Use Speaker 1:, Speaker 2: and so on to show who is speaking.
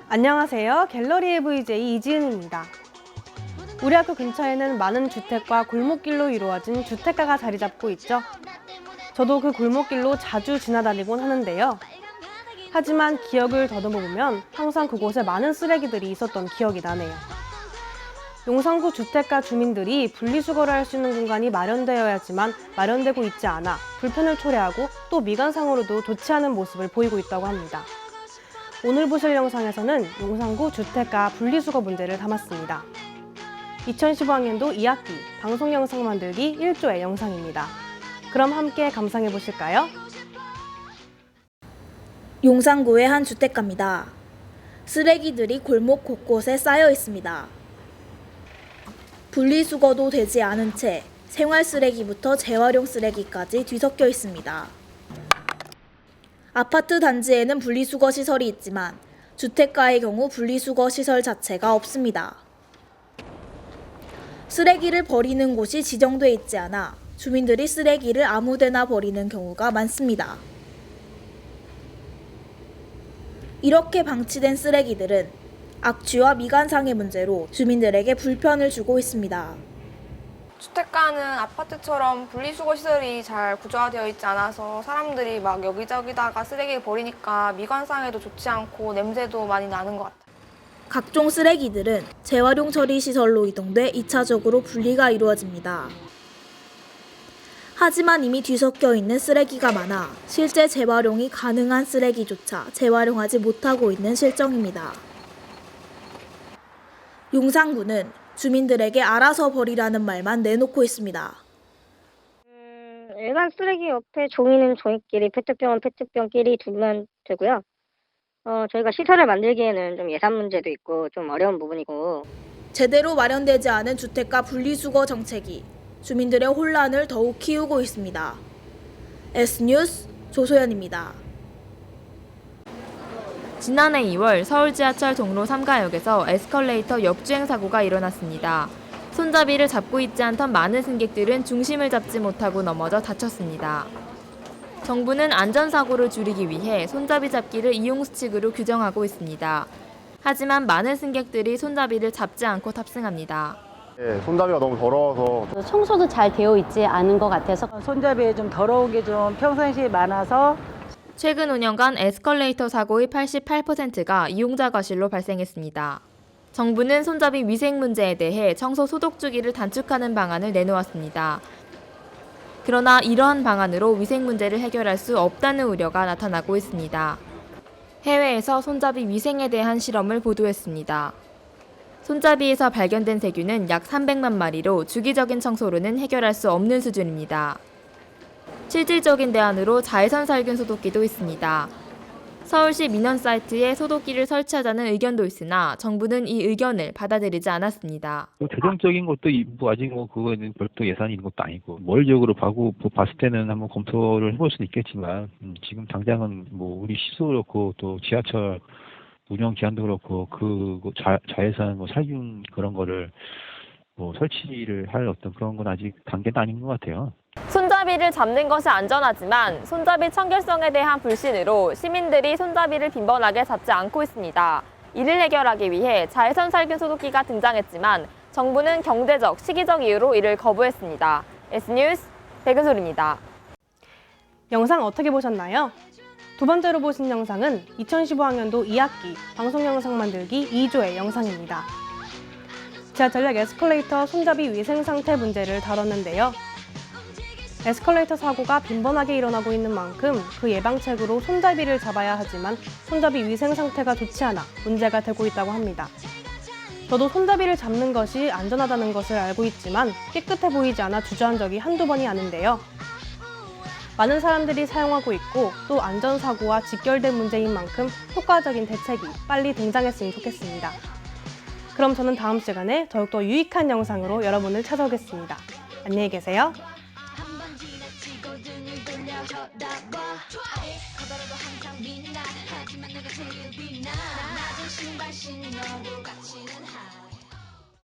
Speaker 1: 안녕하세요. 갤러리의 VJ 이지은입니다. 우리 학교 근처에는 많은 주택과 골목길로 이루어진 주택가가 자리 잡고 있죠. 저도 그 골목길로 자주 지나다니곤 하는데요. 하지만 기억을 더듬어 보면 항상 그곳에 많은 쓰레기들이 있었던 기억이 나네요. 용산구 주택가 주민들이 분리수거를 할 수 있는 공간이 마련되어야지만 마련되고 있지 않아 불편을 초래하고 또 미관상으로도 좋지 않은 모습을 보이고 있다고 합니다. 오늘 보실 영상에서는 용산구 주택가 분리수거 문제를 담았습니다. 2015학년도 2학기 방송 영상 만들기 1조의 영상입니다. 그럼 함께 감상해 보실까요?
Speaker 2: 용산구의 한 주택가입니다. 쓰레기들이 골목 곳곳에 쌓여 있습니다. 분리수거도 되지 않은 채 생활 쓰레기부터 재활용 쓰레기까지 뒤섞여 있습니다. 아파트 단지에는 분리수거 시설이 있지만 주택가의 경우 분리수거 시설 자체가 없습니다. 쓰레기를 버리는 곳이 지정돼 있지 않아 주민들이 쓰레기를 아무데나 버리는 경우가 많습니다. 이렇게 방치된 쓰레기들은 악취와 미관상의 문제로 주민들에게 불편을 주고 있습니다.
Speaker 3: 주택가는 아파트처럼 분리수거 시설이 잘 구조화되어 있지 않아서 사람들이 막 여기저기다가 쓰레기를 버리니까 미관상에도 좋지 않고 냄새도 많이 나는 것 같아요.
Speaker 2: 각종 쓰레기들은 재활용 처리 시설로 이동돼 2차적으로 분리가 이루어집니다. 하지만 이미 뒤섞여 있는 쓰레기가 많아 실제 재활용이 가능한 쓰레기조차 재활용하지 못하고 있는 실정입니다. 용산구는 주민들에게 알아서 버리라는 말만 내놓고 있습니다.
Speaker 4: 일반 쓰레기 옆에 종이는 종이끼리, 페트병은 페트병끼리 두면 되고요. 저희가 시설을 만들기에는 좀 예산 문제도 있고 좀 어려운 부분이고.
Speaker 2: 제대로 마련되지 않은 주택가 분리수거 정책이 주민들의 혼란을 더욱 키우고 있습니다. S뉴스 조소연입니다.
Speaker 5: 지난해 2월 서울 지하철 종로 3가역에서 에스컬레이터 역주행 사고가 일어났습니다. 손잡이를 잡고 있지 않던 많은 승객들은 중심을 잡지 못하고 넘어져 다쳤습니다. 정부는 안전사고를 줄이기 위해 손잡이 잡기를 이용수칙으로 규정하고 있습니다. 하지만 많은 승객들이 손잡이를 잡지 않고 탑승합니다.
Speaker 6: 네, 손잡이가 너무 더러워서
Speaker 7: 청소도 잘 되어 있지 않은 것 같아서
Speaker 8: 손잡이에 좀 더러운 게 좀 평상시에 많아서
Speaker 5: 최근 5년간 에스컬레이터 사고의 88%가 이용자 과실로 발생했습니다. 정부는 손잡이 위생 문제에 대해 청소 소독 주기를 단축하는 방안을 내놓았습니다. 그러나 이러한 방안으로 위생 문제를 해결할 수 없다는 우려가 나타나고 있습니다. 해외에서 손잡이 위생에 대한 실험을 보도했습니다. 손잡이에서 발견된 세균은 약 300만 마리로 주기적인 청소로는 해결할 수 없는 수준입니다. 실질적인 대안으로 자외선 살균 소독기도 있습니다. 서울시 민원 사이트에 소독기를 설치하자는 의견도 있으나 정부는 이 의견을 받아들이지 않았습니다.
Speaker 9: 재정적인 것도 아직 그거는 별도 예산이 있는 것도 아니고 머리적으로 봤을 때는 한번 검토를 해볼 수는 있겠지만 지금 당장은 우리 시도 그렇고 또 지하철 운영 기한도 그렇고 그 자외선 살균 그런 거를 설치를 할 어떤 그런 건 아직 단계는 아닌 것 같아요.
Speaker 5: 손잡이를 잡는 것이 안전하지만 손잡이 청결성에 대한 불신으로 시민들이 손잡이를 빈번하게 잡지 않고 있습니다. 이를 해결하기 위해 자외선 살균 소독기가 등장했지만 정부는 경제적, 시기적 이유로 이를 거부했습니다. S뉴스 백은솔입니다.
Speaker 1: 영상 어떻게 보셨나요? 두 번째로 보신 영상은 2015학년도 2학기 방송 영상 만들기 2조의 영상입니다. 지하철역 에스컬레이터 손잡이 위생 상태 문제를 다뤘는데요. 에스컬레이터 사고가 빈번하게 일어나고 있는 만큼 그 예방책으로 손잡이를 잡아야 하지만 손잡이 위생 상태가 좋지 않아 문제가 되고 있다고 합니다. 저도 손잡이를 잡는 것이 안전하다는 것을 알고 있지만 깨끗해 보이지 않아 주저한 적이 한두 번이 아닌데요. 많은 사람들이 사용하고 있고 또 안전사고와 직결된 문제인 만큼 효과적인 대책이 빨리 등장했으면 좋겠습니다. 그럼 저는 다음 시간에 더욱더 유익한 영상으로 여러분을 찾아오겠습니다. 안녕히 계세요.